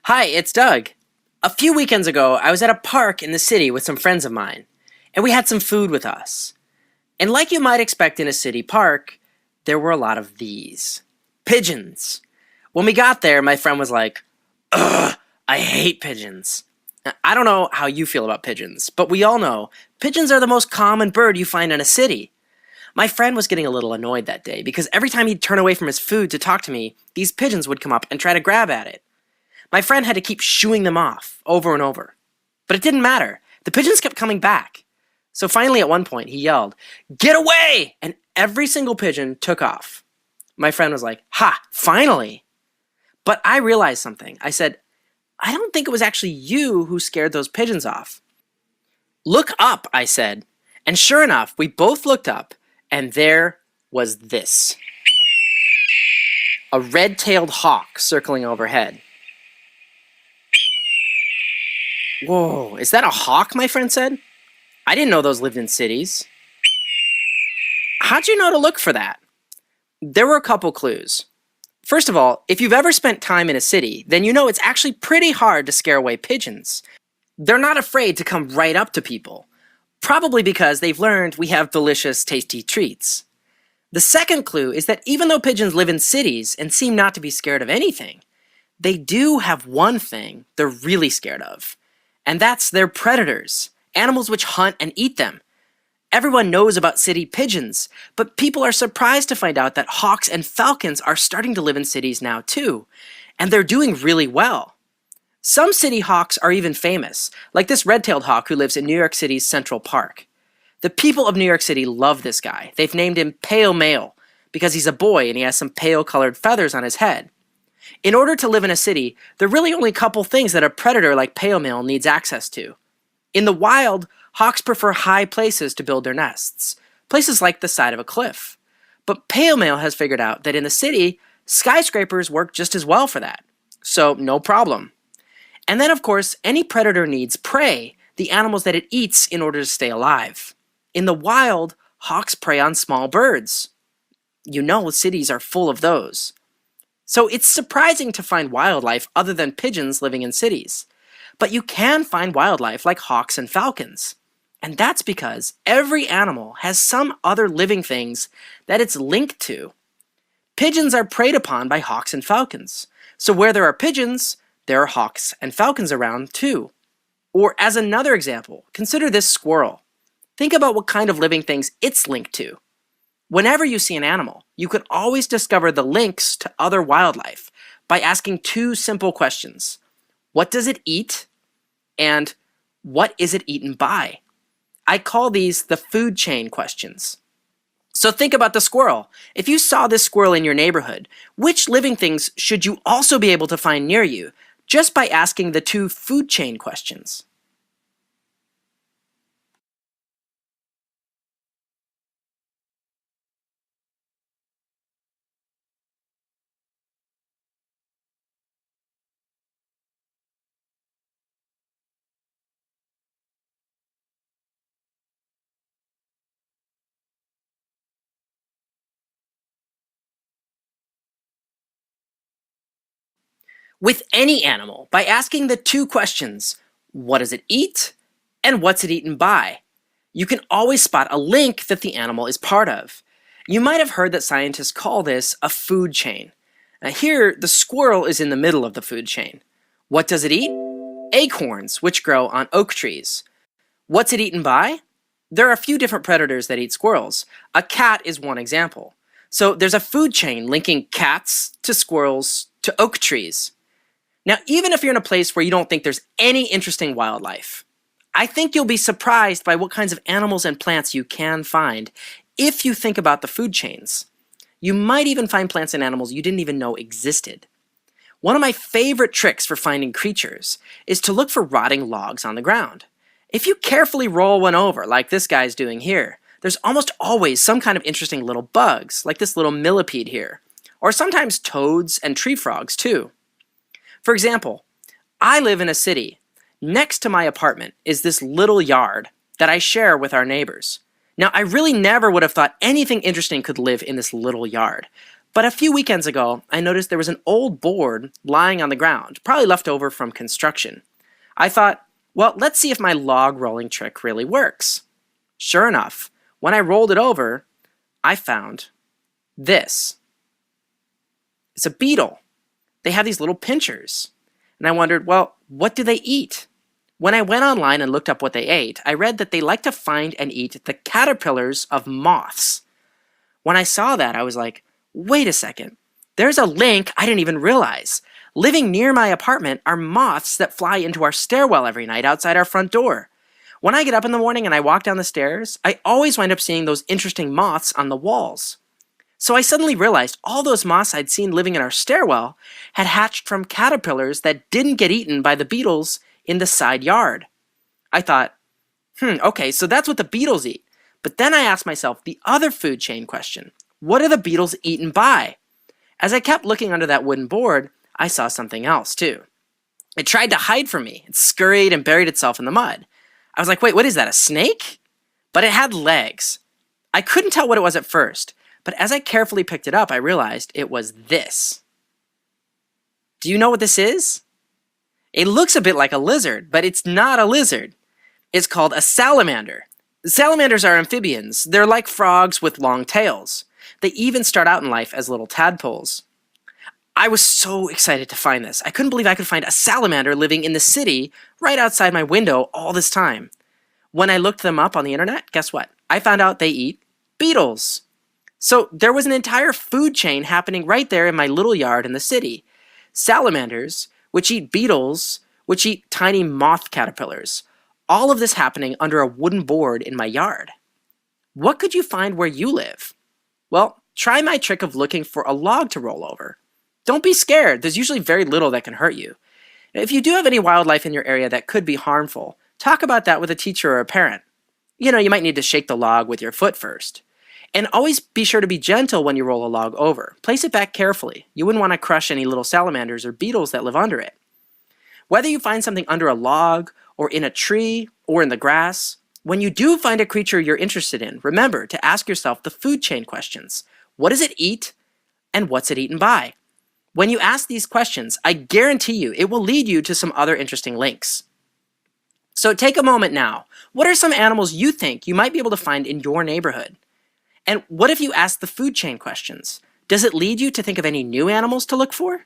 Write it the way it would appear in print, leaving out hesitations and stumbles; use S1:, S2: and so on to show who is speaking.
S1: Hi, it's Doug. A few weekends ago, I was at a park in the city with some friends of mine, and we had some food with us. And like you might expect in a city park, there were a lot of these pigeons. When we got there, my friend was like, "Ugh, I hate pigeons." Now, I don't know how you feel about pigeons, but we all know pigeons are the most common bird you find in a city. My friend was getting a little annoyed that day because every time he'd turn away from his food to talk to me, these pigeons would come up and try to grab at it. My friend had to keep shooing them off over and over. But it didn't matter. The pigeons kept coming back. So finally, at one point, he yelled, "Get away!" And every single pigeon took off. My friend was like, "Ha, finally!" But I realized something. I said, "I don't think it was actually you who scared those pigeons off." "Look up," I said. And sure enough, we both looked up, and there was this: a red-tailed hawk circling overhead. "Whoa, is that a hawk?" my friend said. "I didn't know those lived in cities." "How'd you know to look for that?" There were a couple clues. First of all, if you've ever spent time in a city, then you know it's actually pretty hard to scare away pigeons. They're not afraid to come right up to people, probably because they've learned we have delicious, tasty treats. The second clue is that even though pigeons live in cities and seem not to be scared of anything, they do have one thing they're really scared of, and that's their predators, animals which hunt and eat them. Everyone knows about city pigeons, but people are surprised to find out that hawks and falcons are starting to live in cities now too, and they're doing really well. Some city hawks are even famous, like this red-tailed hawk who lives in New York City's Central Park. The people of New York City love this guy. They've named him Pale Male because he's a boy and he has some pale-colored feathers on his head. In order to live in a city, there are really only a couple things that a predator like Pale Male needs access to. In the wild, hawks prefer high places to build their nests, places like the side of a cliff. But Pale Male has figured out that in the city, skyscrapers work just as well for that. So no problem. And then, of course, any predator needs prey, the animals that it eats, in order to stay alive. In the wild, hawks prey on small birds. You know cities are full of those. So it's surprising to find wildlife other than pigeons living in cities. But you can find wildlife like hawks and falcons. And that's because every animal has some other living things that it's linked to. Pigeons are preyed upon by hawks and falcons. So where there are pigeons, there are hawks and falcons around too. Or as another example, consider this squirrel. Think about what kind of living things it's linked to. Whenever you see an animal, you can always discover the links to other wildlife by asking two simple questions. What does it eat? And what is it eaten by? I call these the food chain questions. So think about the squirrel. If you saw this squirrel in your neighborhood, which living things should you also be able to find near you just by asking the two food chain questions? With any animal, by asking the two questions, what does it eat and what's it eaten by? You can always spot a link that the animal is part of. You might have heard that scientists call this a food chain. Now here, the squirrel is in the middle of the food chain. What does it eat? Acorns, which grow on oak trees. What's it eaten by? There are a few different predators that eat squirrels. A cat is one example. So there's a food chain linking cats to squirrels to oak trees. Now, even if you're in a place where you don't think there's any interesting wildlife, I think you'll be surprised by what kinds of animals and plants you can find if you think about the food chains. You might even find plants and animals you didn't even know existed. One of my favorite tricks for finding creatures is to look for rotting logs on the ground. If you carefully roll one over, like this guy's doing here, there's almost always some kind of interesting little bugs, like this little millipede here, or sometimes toads and tree frogs too. For example, I live in a city. Next to my apartment is this little yard that I share with our neighbors. Now, I really never would have thought anything interesting could live in this little yard, But a few weekends ago, I noticed there was an old board lying on the ground, probably left over from construction. I thought, well, let's see if my log rolling trick really works. Sure enough, when I rolled it over, I found this. It's a beetle. They have these little pinchers. And I wondered, well, what do they eat? When I went online and looked up what they ate, I read that they like to find and eat the caterpillars of moths. When I saw that, I was like, wait a second. There's a link I didn't even realize. Living near my apartment are moths that fly into our stairwell every night outside our front door. When I get up in the morning and I walk down the stairs, I always wind up seeing those interesting moths on the walls. So I suddenly realized all those moths I'd seen living in our stairwell had hatched from caterpillars that didn't get eaten by the beetles in the side yard. I thought, okay, so that's what the beetles eat. But then I asked myself the other food chain question. What are the beetles eaten by? As I kept looking under that wooden board, I saw something else too. It tried to hide from me. It scurried and buried itself in the mud. I was like, wait, what is that, a snake? But it had legs. I couldn't tell what it was at first, but as I carefully picked it up, I realized it was this. Do you know what this is? It looks a bit like a lizard, but it's not a lizard. It's called a salamander. Salamanders are amphibians. They're like frogs with long tails. They even start out in life as little tadpoles. I was so excited to find this. I couldn't believe I could find a salamander living in the city right outside my window all this time. When I looked them up on the internet, guess what? I found out they eat beetles. So there was an entire food chain happening right there in my little yard in the city. Salamanders, which eat beetles, which eat tiny moth caterpillars. All of this happening under a wooden board in my yard. What could you find where you live? Well, try my trick of looking for a log to roll over. Don't be scared. There's usually very little that can hurt you. If you do have any wildlife in your area that could be harmful, talk about that with a teacher or a parent. You might need to shake the log with your foot first. And always be sure to be gentle when you roll a log over. Place it back carefully. You wouldn't want to crush any little salamanders or beetles that live under it. Whether you find something under a log, or in a tree, or in the grass, when you do find a creature you're interested in, remember to ask yourself the food chain questions. What does it eat, and what's it eaten by? When you ask these questions, I guarantee you it will lead you to some other interesting links. So take a moment now. What are some animals you think you might be able to find in your neighborhood? And what if you ask the food chain questions? Does it lead you to think of any new animals to look for?